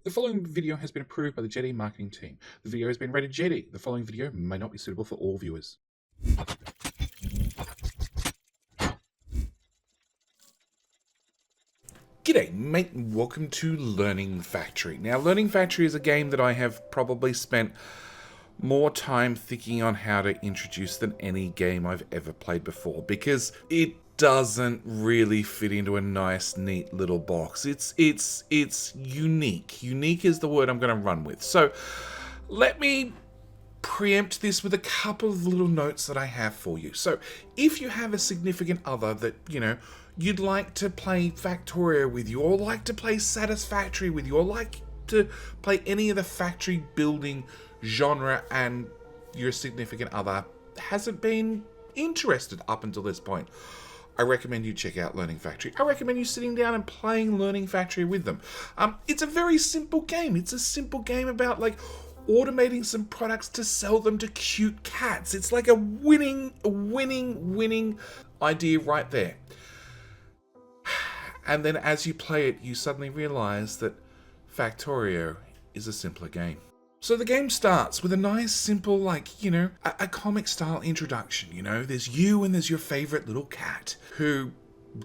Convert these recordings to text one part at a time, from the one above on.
The following video has been approved by the JD marketing team. The video has been rated JD. The following video may not be suitable for all viewers. G'day mate, and welcome to Learning Factory. Now Learning Factory is a game that I have probably spent more time thinking on how to introduce than any game I've ever played before, because it doesn't really fit into a nice, neat little box. It's unique. Unique is the word I'm going to run with. So let me preempt this with a couple of little notes that I have for you. So if you have a significant other that, you'd like to play Catorio with you, or like to play Satisfactory with you, or like to play any of the factory building genre, and your significant other hasn't been interested up until this point, I recommend you check out Learning Factory. I recommend you sitting down and playing Learning Factory with them. It's a very simple game. It's a simple game about automating some products to sell them to cute cats. It's like a winning idea right there. And then as you play it, you suddenly realize that Catorio is a simpler game. So the game starts with a nice, simple, a comic-style introduction, There's you and there's your favorite little cat who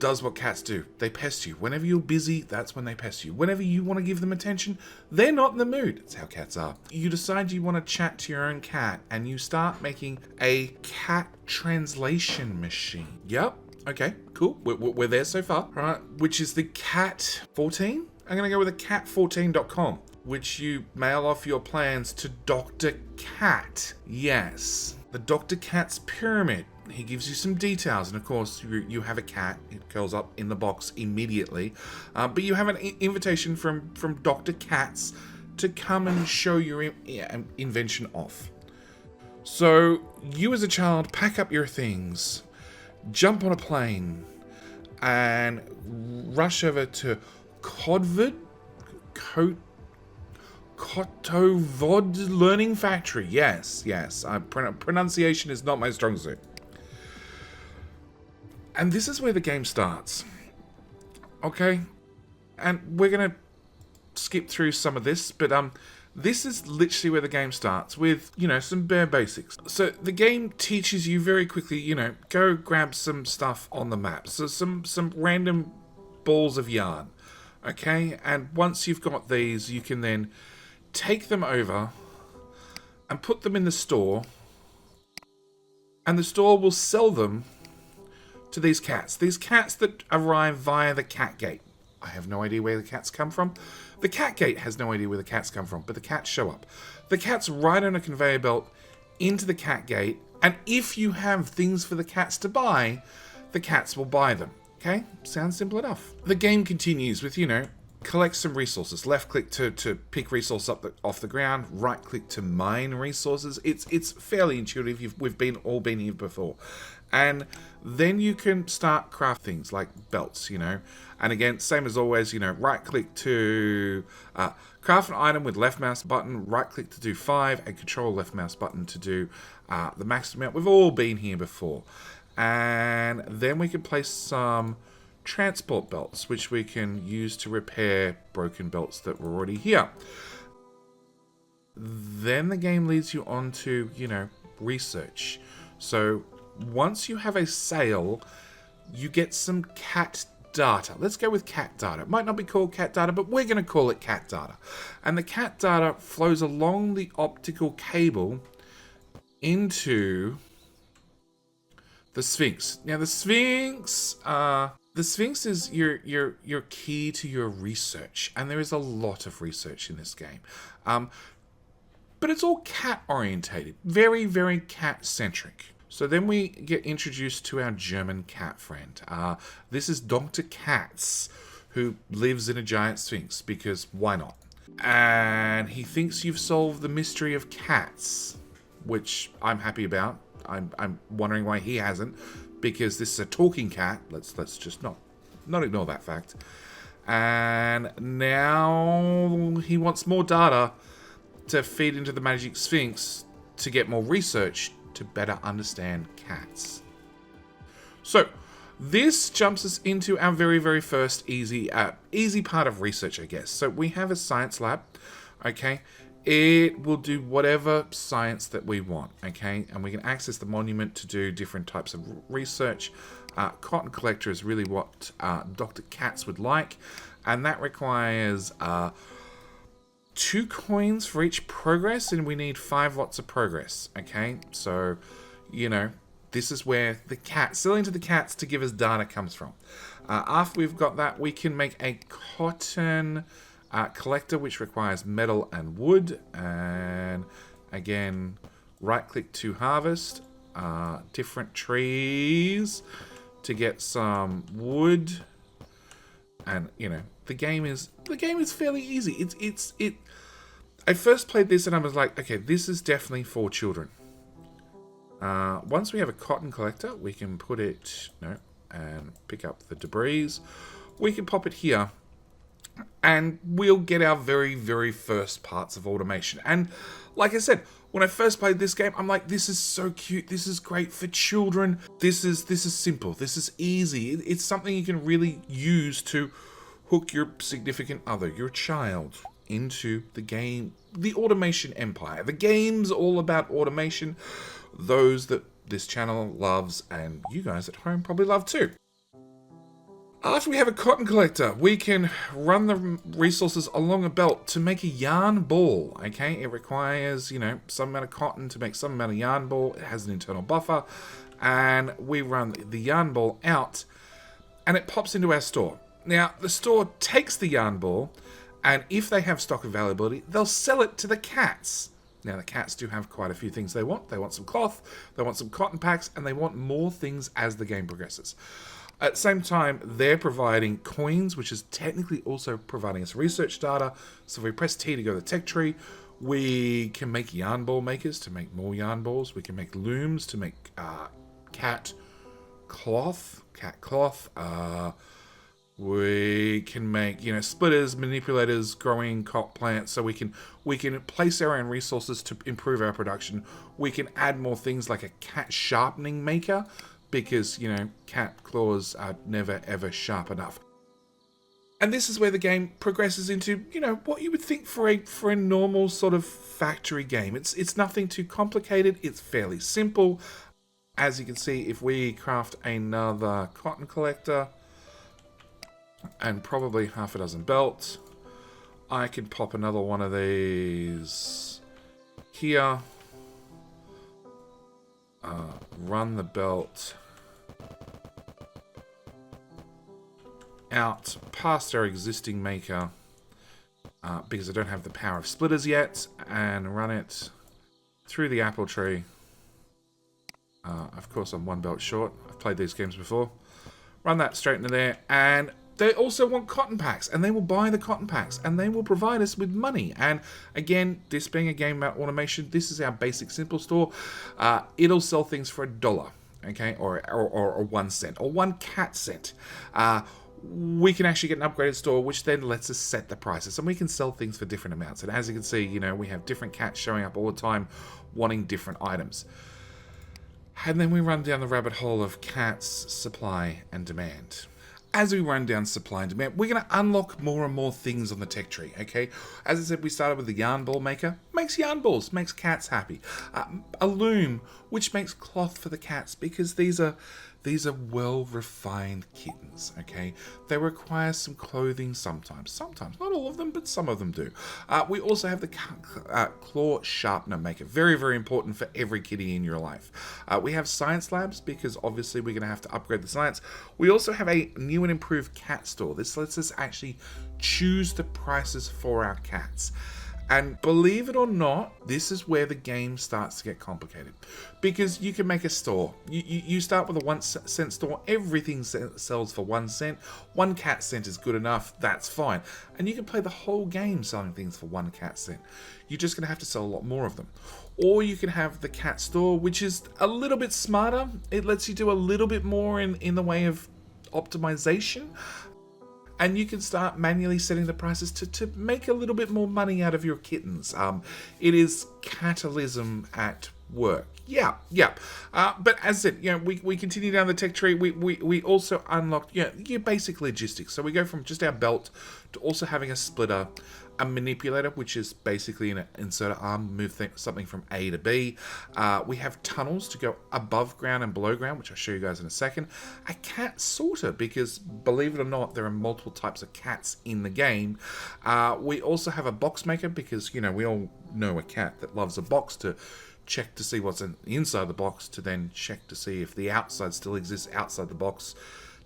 does what cats do. They pest you. Whenever you're busy, that's when they pest you. Whenever you want to give them attention, they're not in the mood. That's how cats are. You decide you want to chat to your own cat, and you start making a cat translation machine. Yep. Okay, cool. We're there so far. All right, which is the Cat 14? I'm going to go with a cat14.com. which you mail off your plans to Dr. Cat. Yes, the Dr. Cat's pyramid. He gives you some details, and of course, you have a cat. It curls up in the box immediately. But you have an invitation from Dr. Katz to come and show your invention off. So, you as a child pack up your things, jump on a plane, and rush over to Codvod? Cotovod Learning Factory. Yes. Pronunciation is not my strong suit. And this is where the game starts. Okay? And we're going to skip through some of this, but this is literally where the game starts with, some bare basics. So the game teaches you very quickly, go grab some stuff on the map. So some random balls of yarn. Okay? And once you've got these, you can then take them over and put them in the store, and the store will sell them to these cats that arrive via the cat gate. I have no idea where the cats come from. The cat gate has no idea where the cats come from, but the cats show up. The cats ride on a conveyor belt into the cat gate, and if you have things for the cats to buy, the cats will buy them. Okay? Sounds simple enough. The game continues with, collect some resources. Left click to pick resource up off the ground. Right click to mine resources. It's fairly intuitive. We've all been here before. And then you can start craft things like belts, And again, same as always, right click to craft an item with left mouse button. Right click to do 5 and control left mouse button to do the max amount. We've all been here before. And then we can place some transport belts, which we can use to repair broken belts that were already here. Then the game leads you on to, research. So once you have a sale, you get some cat data. Let's go with cat data. It might not be called cat data, but we're going to call it cat data. And the cat data flows along the optical cable into the Sphinx. Now the Sphinx is your key to your research, and there is a lot of research in this game. But it's all cat orientated, very, very cat centric. So then we get introduced to our German cat friend. This is Dr. Katz, who lives in a giant Sphinx, because why not? And he thinks you've solved the mystery of cats, which I'm happy about. I'm wondering why he hasn't, because this is a talking cat. Let's just not ignore that fact. And now he wants more data to feed into the Magic Sphinx to get more research to better understand cats. So This jumps us into our very, very first easy part of research, I guess. So we have a science lab, okay? It will do whatever science that we want, okay? And we can access the monument to do different types of research. Cotton collector is really what Dr. Katz would like, and that requires 2 coins for each progress, and we need 5 lots of progress, okay? So, you know, this is where the cat, selling to the cats to give us data comes from. After we've got that, we can make a cotton collector, which requires metal and wood. And again, right click to harvest different trees to get some wood. And you know, the game is fairly easy. I first played this and I was like, okay, this is definitely for children. Once we have a cotton collector, we can put it, and pick up the debris. We can pop it here, and we'll get our very, very first parts of automation. And like I said, when I first played this game, I'm like, this is so cute. This is great for children. This is simple. This is easy. It's something you can really use to hook your significant other, your child, into the game, the automation empire. The game's all about automation. Those that this channel loves, and you guys at home probably love too. After we have a cotton collector, we can run the resources along a belt to make a yarn ball, okay? It requires, some amount of cotton to make some amount of yarn ball. It has an internal buffer, and we run the yarn ball out, and it pops into our store. Now, the store takes the yarn ball, and if they have stock availability, they'll sell it to the cats. Now, the cats do have quite a few things they want. They want some cloth, they want some cotton packs, and they want more things as the game progresses. At the same time, they're providing coins, which is technically also providing us research data. So if we press T to go to the tech tree, we can make yarn ball makers to make more yarn balls. We can make looms to make cat cloth. We can make, splitters, manipulators, growing cot plants, so we can place our own resources to improve our production. We can add more things like a cat sharpening maker, because, cat claws are never ever sharp enough. And this is where the game progresses into, what you would think for a normal sort of factory game. It's nothing too complicated. It's fairly simple. As you can see, if we craft another cotton collector and probably half a dozen belts, I can pop another one of these here, run the belt out past our existing maker, because I don't have the power of splitters yet, and run it through the apple tree. Of course, I'm one belt short. I've played these games before. Run that straight into there, and they also want cotton packs, and they will buy the cotton packs, and they will provide us with money. And again, this being a game about automation, this is our basic simple store. It'll sell things for $1, okay, or 1 cent, or 1 cat cent. We can actually get an upgraded store, which then lets us set the prices, and we can sell things for different amounts. And as you can see, we have different cats showing up all the time, wanting different items. And then we run down the rabbit hole of cats, supply, and demand. As we run down supply and demand, we're going to unlock more and more things on the tech tree, okay? As I said, we started with the yarn ball maker. Makes yarn balls, makes cats happy. A loom, which makes cloth for the cats, because these are well-refined kittens, okay? They require some clothing sometimes. Not all of them, but some of them do. We also have the claw sharpener maker. Very, very important for every kitty in your life. We have science labs, because obviously we're going to have to upgrade the science. We also have a new and improved cat store. This lets us actually choose the prices for our cats. And believe it or not, this is where the game starts to get complicated, because you can make a store. You start with a 1 cent store. Everything sells for 1 cent. 1 cat cent is good enough. That's fine. And you can play the whole game selling things for 1 cat cent. You're just going to have to sell a lot more of them. Or you can have the cat store, which is a little bit smarter. It lets you do a little bit more in the way of optimization. And you can start manually setting the prices to make a little bit more money out of your kittens. It is capitalism at work. Yeah. But as I said, we continue down the tech tree. We also unlocked, your basic logistics. So we go from just our belt to also having a splitter, a manipulator, which is basically an inserter arm, move something from A to B. We have tunnels to go above ground and below ground, which I'll show you guys in a second. A cat sorter, because believe it or not, there are multiple types of cats in the game. We also have a box maker, because, we all know a cat that loves a box to check to see what's inside the box, to then check to see if the outside still exists outside the box,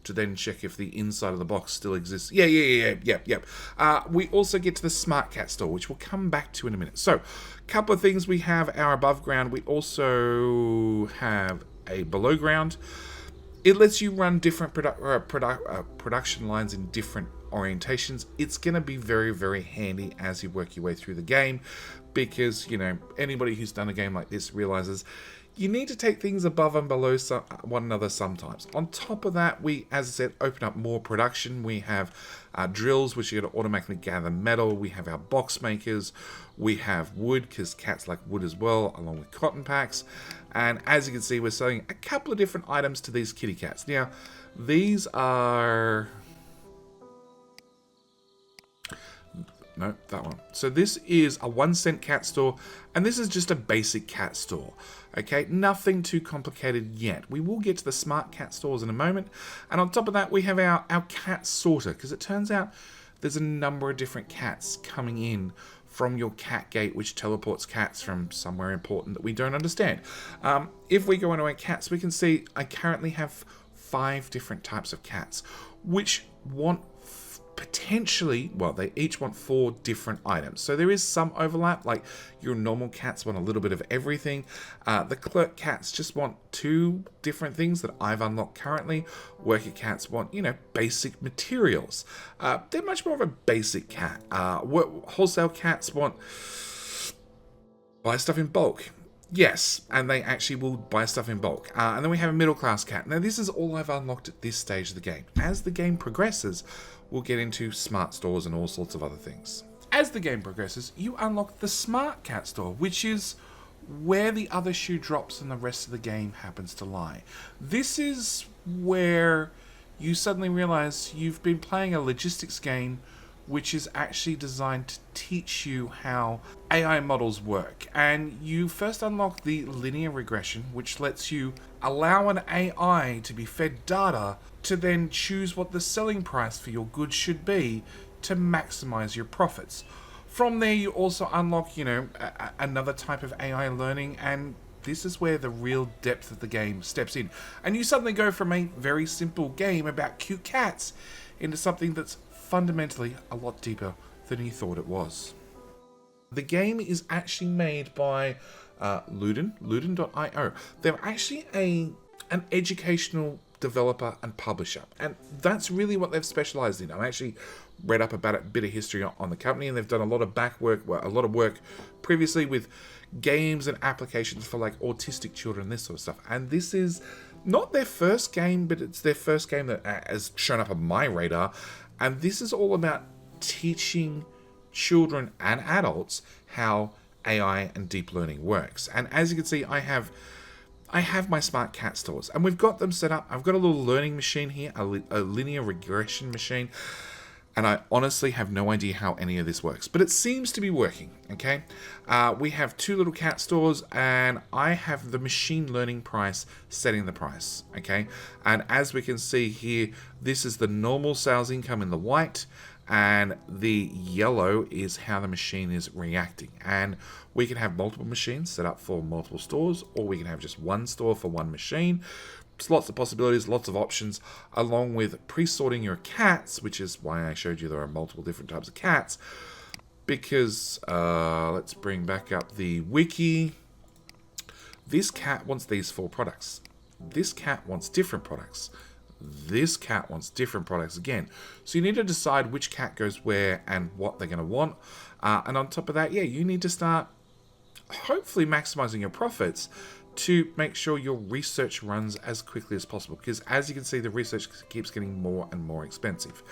to then check if the inside of the box still exists. Yep. We also get to the Smart Cat store, which we'll come back to in a minute. So, a couple of things. We have our above ground. We also have a below ground. It lets you run different production lines in different orientations. It's going to be very, very handy as you work your way through the game, because, anybody who's done a game like this realizes you need to take things above and below one another sometimes. On top of that, we, as I said, open up more production. We have drills, which are going to automatically gather metal. We have our box makers. We have wood, because cats like wood as well, along with cotton packs. And as you can see, we're selling a couple of different items to these kitty cats. Now, these are... No, that one. So this is a 1-cent cat store, and this is just a basic cat store. Okay, nothing too complicated yet. We will get to the smart cat stores in a moment. And on top of that, we have our cat sorter, because it turns out there's a number of different cats coming in from your cat gate, which teleports cats from somewhere important that we don't understand. If we go into our cats, we can see I currently have 5 different types of cats, which want potentially, well, they each want 4 different items. So there is some overlap, like your normal cats want a little bit of everything. The clerk cats just want 2 different things that I've unlocked currently. Worker cats want, basic materials. They're much more of a basic cat. Wholesale cats want buy stuff in bulk. Yes, and they actually will buy stuff in bulk. And then we have a middle class cat. Now this is all I've unlocked at this stage of the game. As the game progresses, we'll get into smart stores and all sorts of other things. As the game progresses, you unlock the smart cat store, which is where the other shoe drops and the rest of the game happens to lie. This is where you suddenly realize you've been playing a logistics game which is actually designed to teach you how AI models work. And you first unlock the linear regression, which lets you allow an AI to be fed data to then choose what the selling price for your goods should be to maximize your profits. From there, you also unlock, another type of AI learning, and this is where the real depth of the game steps in. And you suddenly go from a very simple game about cute cats into something that's fundamentally a lot deeper than you thought it was. The game is actually made by Luden.io. They're actually an educational developer and publisher, and that's really what they've specialized in. I actually read up about a bit of history on the company, and they've done a lot of work previously with games and applications for like autistic children, this sort of stuff. And this is not their first game, but it's their first game that has shown up on my radar. And this is all about teaching children and adults how AI and deep learning works. And as you can see, I have my smart cat stores, and we've got them set up. I've got a little learning machine here, a linear regression machine, and I honestly have no idea how any of this works, but it seems to be working, okay? We have 2 little cat stores, and I have the machine learning price setting the price, okay? And as we can see here, this is the normal sales income in the white, and the yellow is how the machine is reacting. And we can have multiple machines set up for multiple stores, or we can have just one store for one machine. There's lots of possibilities, lots of options, along with pre-sorting your cats, which is why I showed you there are multiple different types of cats. Because, let's bring back up the wiki. This cat wants these 4 products. This cat wants different products. This cat wants different products again. So you need to decide which cat goes where and what they're going to want. And on top of that, you need to start hopefully maximizing your profits to make sure your research runs as quickly as possible. Because as you can see, the research keeps getting more and more expensive.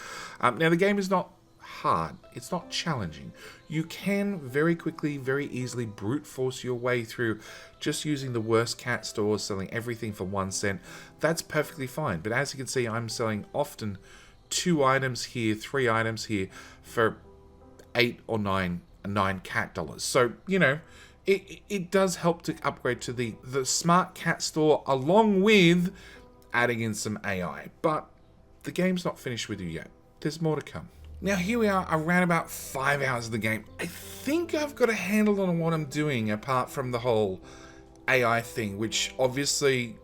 Now, the game is not hard. It's not challenging. You can very quickly, very easily brute force your way through just using the worst cat stores, selling everything for 1 cent. That's perfectly fine. But as you can see, I'm selling often 2 items here, 3 items here for 8 or 9 cat dollars. So, you know, it does help to upgrade to the smart cat store along with adding in some AI. But the game's not finished with you yet. There's more to come. Now here we are around about 5 hours of the game. I think I've got a handle on what I'm doing apart from the whole AI thing, which obviously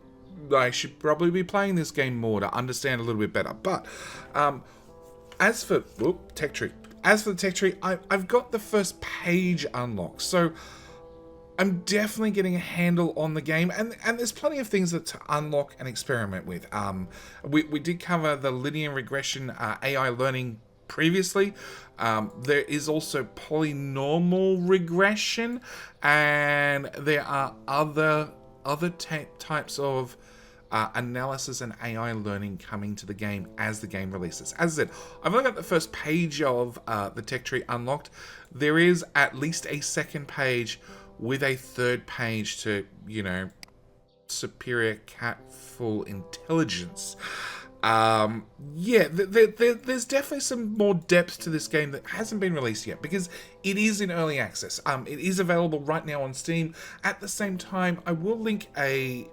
I should probably be playing this game more to understand a little bit better. But as for tech tree, the tech tree, I've got the first page unlocked. So I'm definitely getting a handle on the game, and there's plenty of things to unlock and experiment with. We did cover the linear regression AI learning previously. There is also polynomial regression, and there are other types of analysis and AI learning coming to the game as the game releases. As I said, I've only got the first page of the tech tree unlocked. There is at least a second page with a third page to, you know, superior cat full intelligence. Yeah, there's definitely some more depth to this game that hasn't been released yet because it is in early access. It is available right now on Steam. At the same time, I will link I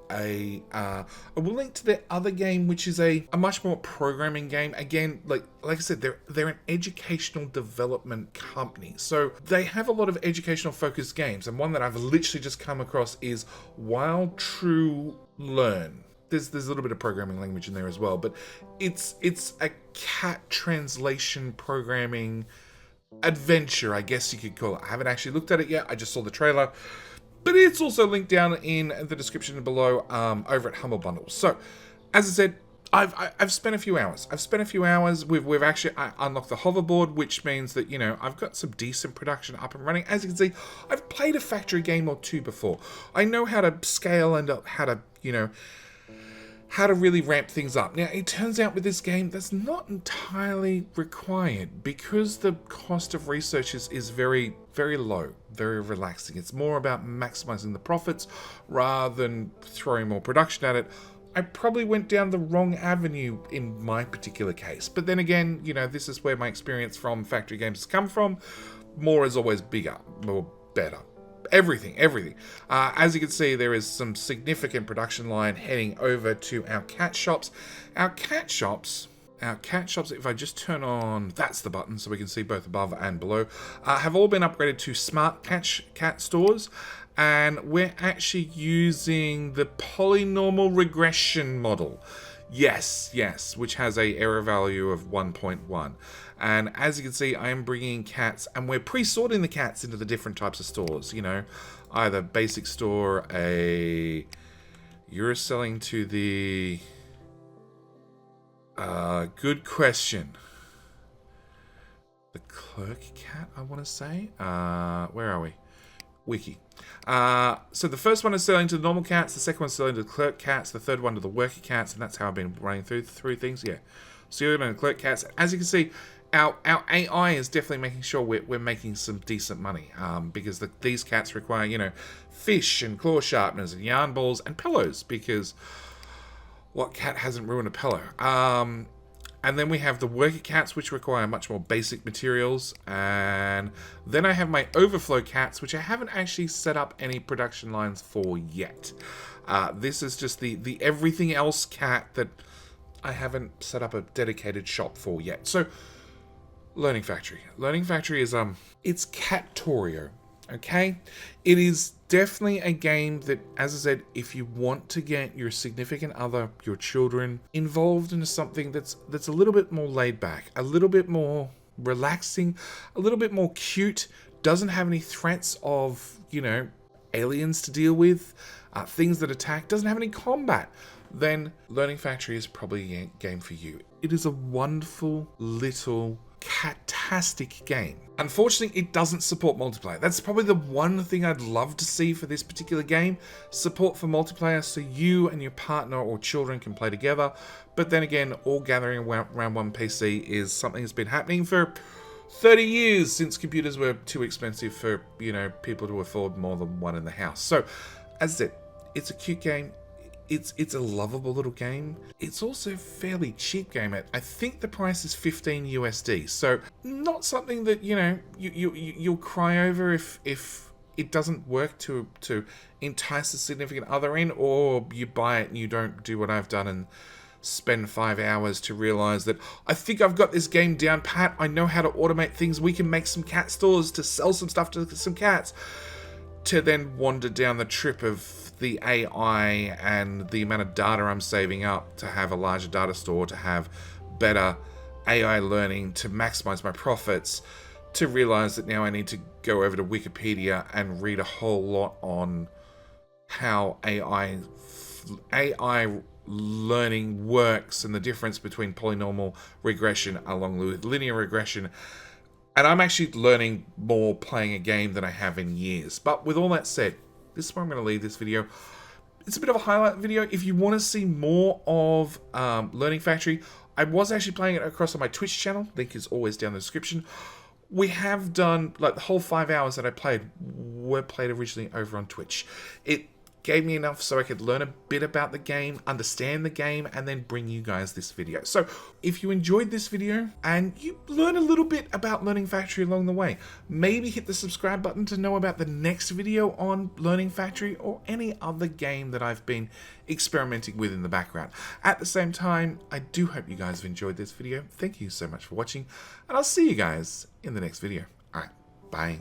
will link to their other game, which is a much more programming game. Again, like I said, they're an educational development company, so they have a lot of educational focused games. And one that I've literally just come across is Wild True Learn. There's a little bit of programming language in there as well, but it's a cat translation programming adventure, I guess you could call it. I haven't actually looked at it yet. I just saw the trailer, but it's also linked down in the description below over at Humble Bundle. So, as I said, I've spent a few hours. We've actually unlocked the hoverboard, which means that, you know, I've got some decent production up and running. As you can see, I've played a factory game or two before. I know how to scale and how to, you know, how to really ramp things up. Now, it turns out with this game, that's not entirely required because the cost of research is very, very low, very relaxing. It's more about maximizing the profits rather than throwing more production at it. I probably went down the wrong avenue in my particular case. But then again, you know, this is where my experience from factory games has come from. More is always bigger, more better. Everything. As you can see, there is some significant production line heading over to our cat shops. Our cat shops, if I just turn on, that's the button, so we can see both above and below, have all been upgraded to smart cat stores. And we're actually using the polynomial regression model. Yes, which has a error value of 1.1. And as you can see, I am bringing cats, and we're pre-sorting the cats into the different types of stores. You know, either basic store, you're selling to the... good question. The clerk cat, I want to say. Where are we? Wiki. So the first one is selling to the normal cats, the second one is selling to the clerk cats, the third one to the worker cats, and that's how I've been running through things. Yeah. So you're going to clerk cats. As you can see, our AI is definitely making sure we're making some decent money, because these cats require, you know, fish and claw sharpeners and yarn balls and pillows, because what cat hasn't ruined a pillow? And then we have the worker cats, which require much more basic materials. And then I have my overflow cats, which I haven't actually set up any production lines for yet. This is just the everything else cat that I haven't set up a dedicated shop for yet. So, Learning Factory. Learning Factory is, it's Catorio. Okay? It is definitely a game that, as I said, if you want to get your significant other, your children, involved in something that's a little bit more laid back, a little bit more relaxing, a little bit more cute, doesn't have any threats of, you know, aliens to deal with, things that attack, doesn't have any combat, then Learning Factory is probably a game for you. It is a wonderful little catastic game. Unfortunately, it doesn't support multiplayer. That's probably the one thing I'd love to see for this particular game. Support for multiplayer so you and your partner or children can play together. But then again, all gathering around one PC is something that's been happening for 30 years since computers were too expensive for, you know, people to afford more than one in the house. So, as I said, it's a cute game. It's a lovable little game. It's also a fairly cheap game. I think the price is 15 USD. So, not something that, you know, you'll cry over if it doesn't work to entice a significant other in, or you buy it and you don't do what I've done and spend 5 hours to realize that I think I've got this game down pat. I know how to automate things. We can make some cat stores to sell some stuff to some cats, to then wander down the trip of the AI and the amount of data I'm saving up to have a larger data store, to have better AI learning, to maximize my profits, to realize that now I need to go over to Wikipedia and read a whole lot on how AI learning works and the difference between polynomial regression along with linear regression. And I'm actually learning more playing a game than I have in years. But with all that said, this is where I'm going to leave this video. It's a bit of a highlight video. If you want to see more of Learning Factory, I was actually playing it across on my Twitch channel. Link is always down in the description. We have done, like, the whole 5 hours that I played were played originally over on Twitch. It gave me enough so I could learn a bit about the game, understand the game, and then bring you guys this video. So if you enjoyed this video and you learn a little bit about Learning Factory along the way, maybe hit the subscribe button to know about the next video on Learning Factory or any other game that I've been experimenting with in the background. At the same time, I do hope you guys have enjoyed this video. Thank you so much for watching, and I'll see you guys in the next video. Alright, bye.